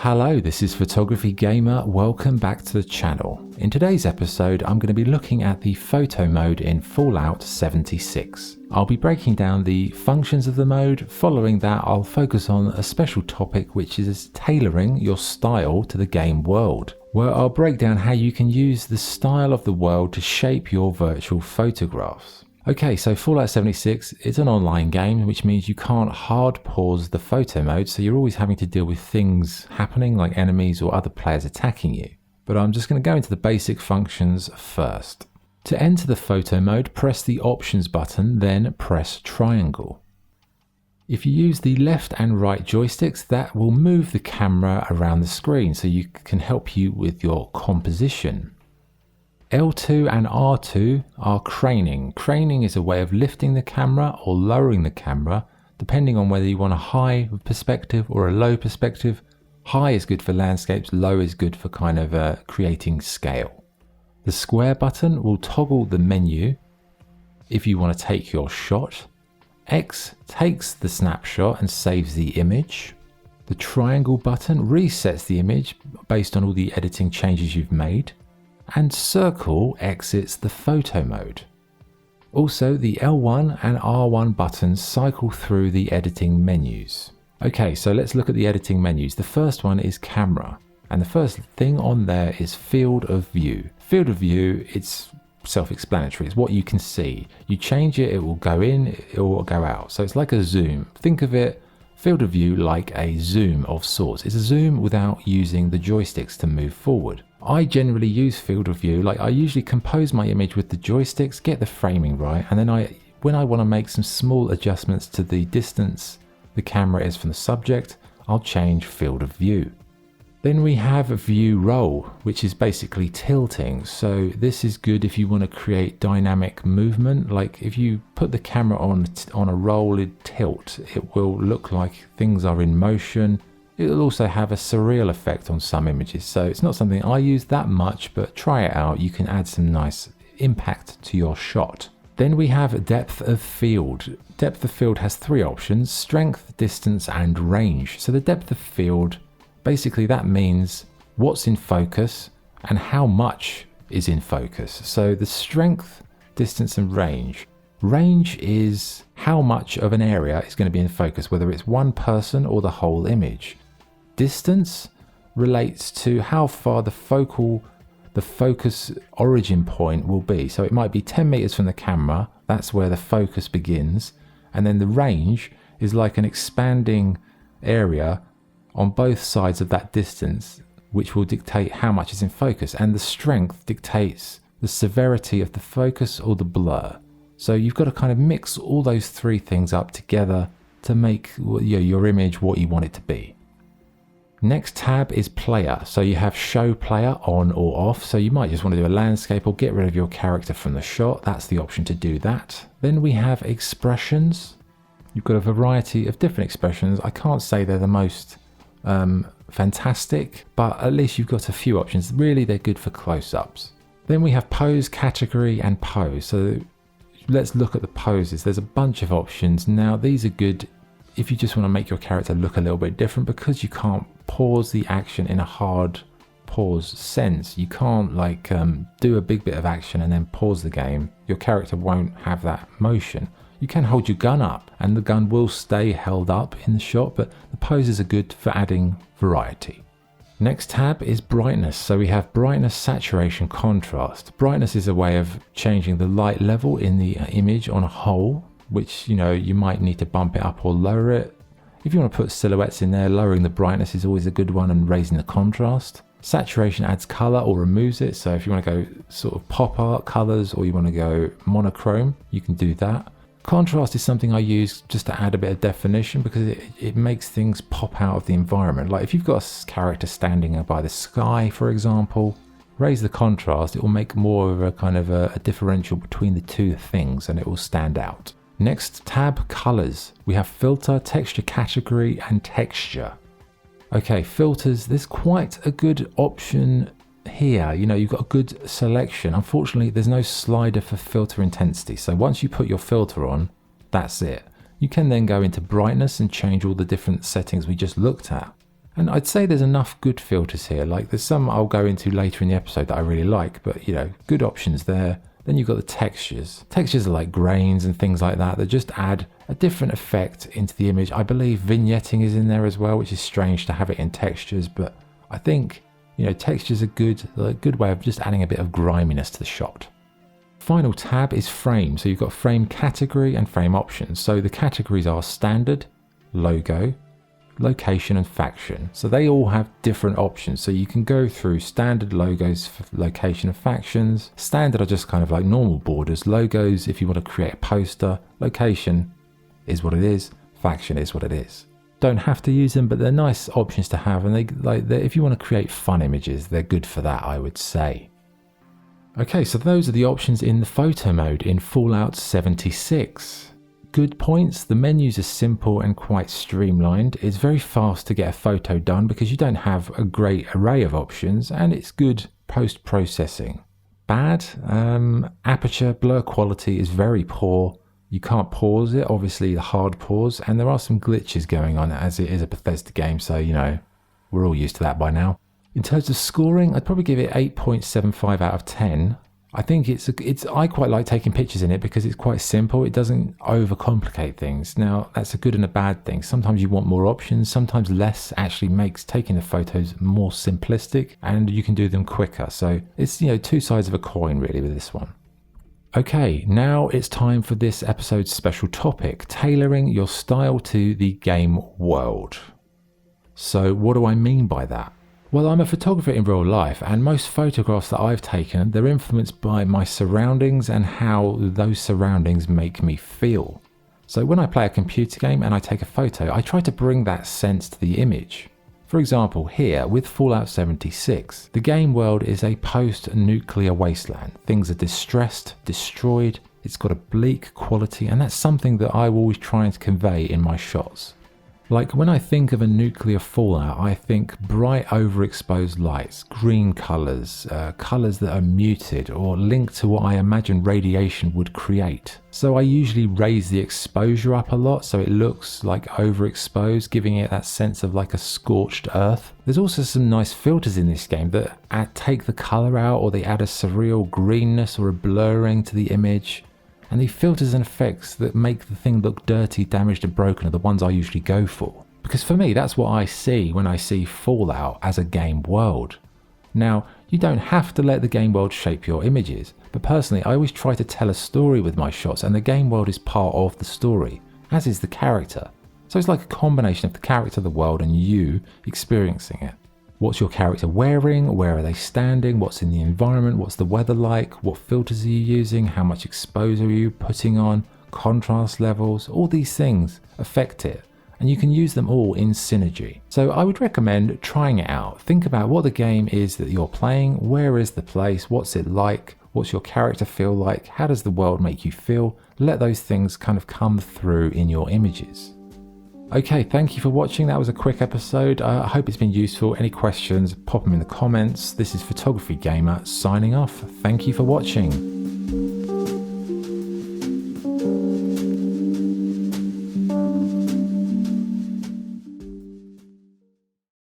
Hello, this is Photography Gamer. Welcome back to the channel. In today's episode, I'm going to be looking at the photo mode in Fallout 76. I'll be breaking down the functions of the mode. Following that, I'll focus on a special topic, which is tailoring your style to the game world, where I'll break down how you can use the style of the world to shape your virtual photographs. Okay, so Fallout 76 is an online game, which means you can't hard pause the photo mode, so you're always having to deal with things happening like enemies or other players attacking you. But I'm just going to go into the basic functions first. To enter the photo mode, press the options button, then press triangle. If you use the left and right joysticks, that will move the camera around the screen so you can help you with your composition. L2 and R2 are craning. Craning is a way of lifting the camera or lowering the camera, depending on whether you want a high perspective or a low perspective. High is good for landscapes, low is good for kind of creating scale. The square button will toggle the menu if you want to take your shot. X takes the snapshot and saves the image. The triangle button resets the image based on all the editing changes you've made. And circle exits the photo mode. Also, the L1 and R1 buttons cycle through the editing menus. Okay, so let's look at the editing menus. The first one is camera, and the first thing on there is field of view. Field of view, it's self-explanatory. It's what you can see. You change it, it will go in, it will go out. So it's like a zoom. Think of it, field of view, like a zoom of sorts. It's a zoom without using the joysticks to move forward. I generally use field of view, like I usually compose my image with the joysticks, get the framing right, and then when I want to make some small adjustments to the distance the camera is from the subject, I'll change field of view. Then we have view roll, which is basically tilting. So this is good if you want to create dynamic movement. Like if you put the camera on a rolled tilt, it will look like things are in motion. It'll also have a surreal effect on some images, so it's not something I use that much, but try it out. You can add some nice impact to your shot. Then we have depth of field. Depth of field has three options: strength, distance, and range. So the depth of field, basically that means what's in focus and how much is in focus. So the strength, distance, and range. Range is how much of an area is going to be in focus, whether it's one person or the whole image. Distance relates to how far the focus origin point will be. So it might be 10 meters from the camera, that's where the focus begins. And then the range is like an expanding area on both sides of that distance, which will dictate how much is in focus. And the strength dictates the severity of the focus or the blur. So you've got to kind of mix all those three things up together to make your image what you want it to be. Next tab is player. So you have show player on or off. So you might just want to do a landscape or get rid of your character from the shot. That's the option to do that. Then we have expressions. You've got a variety of different expressions. I can't say they're the most fantastic, but at least you've got a few options. Really, they're good for close-ups. Then we have pose, category, and pose. So let's look at the poses. There's a bunch of options. Now, these are good if you just want to make your character look a little bit different, because you can't pause the action in a hard pause sense. You can't do a big bit of action and then pause the game. Your character won't have that motion. You can hold your gun up and the gun will stay held up in the shot, but the poses are good for adding variety. Next tab is brightness. So we have brightness, saturation, contrast. Brightness is a way of changing the light level in the image on a whole, which you might need to bump it up or lower it. If you want to put silhouettes in there, lowering the brightness is always a good one, and raising the contrast. Saturation adds color or removes it. So if you want to go sort of pop art colors or you want to go monochrome, you can do that. Contrast is something I use just to add a bit of definition, because it makes things pop out of the environment. Like if you've got a character standing by the sky, for example, raise the contrast, it will make more of a kind of a differential between the two things and it will stand out. Next tab, colors. We have filter, texture category, and texture. Okay, filters, there's quite a good option here. You've got a good selection. Unfortunately, there's no slider for filter intensity. So once you put your filter on, that's it. You can then go into brightness and change all the different settings we just looked at. And I'd say there's enough good filters here. Like there's some I'll go into later in the episode that I really like, but good options there. Then you've got the textures. Textures are like grains and things like that just add a different effect into the image. I believe vignetting is in there as well, which is strange to have it in textures, but I think, textures are a good way of just adding a bit of griminess to the shot. Final tab is frame. So you've got frame category and frame options. So the categories are standard, logo, location and faction. So they all have different options. So you can go through standard logos for location and factions. Standard are just kind of like normal borders. Logos, if you want to create a poster. Location is what it is. Faction is what it is. Don't have to use them, but they're nice options to have. And if you want to create fun images, they're good for that, I would say. Okay, so those are the options in the photo mode in Fallout 76. Good points, the menus are simple and quite streamlined. It's very fast to get a photo done because you don't have a great array of options, and it's good post-processing. Bad, aperture blur quality is very poor. You can't pause it, obviously the hard pause, and there are some glitches going on as it is a Bethesda game, so we're all used to that by now. In terms of scoring, I'd probably give it 8.75 out of 10. I think I quite like taking pictures in it because it's quite simple. It doesn't overcomplicate things. Now, that's a good and a bad thing. Sometimes you want more options. Sometimes less actually makes taking the photos more simplistic and you can do them quicker. So it's, two sides of a coin really with this one. Okay, now it's time for this episode's special topic, tailoring your style to the game world. So what do I mean by that? Well, I'm a photographer in real life, and most photographs that I've taken, they're influenced by my surroundings and how those surroundings make me feel. So when I play a computer game and I take a photo, I try to bring that sense to the image. For example, here with Fallout 76, the game world is a post-nuclear wasteland. Things are distressed, destroyed, it's got a bleak quality, and that's something that I always try to convey in my shots. Like when I think of a nuclear fallout, I think bright overexposed lights, green colours, colours that are muted or linked to what I imagine radiation would create. So I usually raise the exposure up a lot so it looks like overexposed, giving it that sense of like a scorched earth. There's also some nice filters in this game that take the colour out, or they add a surreal greenness or a blurring to the image. And the filters and effects that make the thing look dirty, damaged and broken are the ones I usually go for. Because for me, that's what I see when I see Fallout as a game world. Now, you don't have to let the game world shape your images, but personally, I always try to tell a story with my shots, and the game world is part of the story, as is the character. So it's like a combination of the character, the world, and you experiencing it. What's your character wearing? Where are they standing? What's in the environment? What's the weather like? What filters are you using? How much exposure are you putting on? Contrast levels? All these things affect it, and you can use them all in synergy. So I would recommend trying it out. Think about what the game is that you're playing. Where is the place? What's it like? What's your character feel like? How does the world make you feel? Let those things kind of come through in your images. Okay, thank you for watching. That was a quick episode. I hope it's been useful. Any questions, pop them in the comments. This is Photography Gamer signing off. Thank you for watching.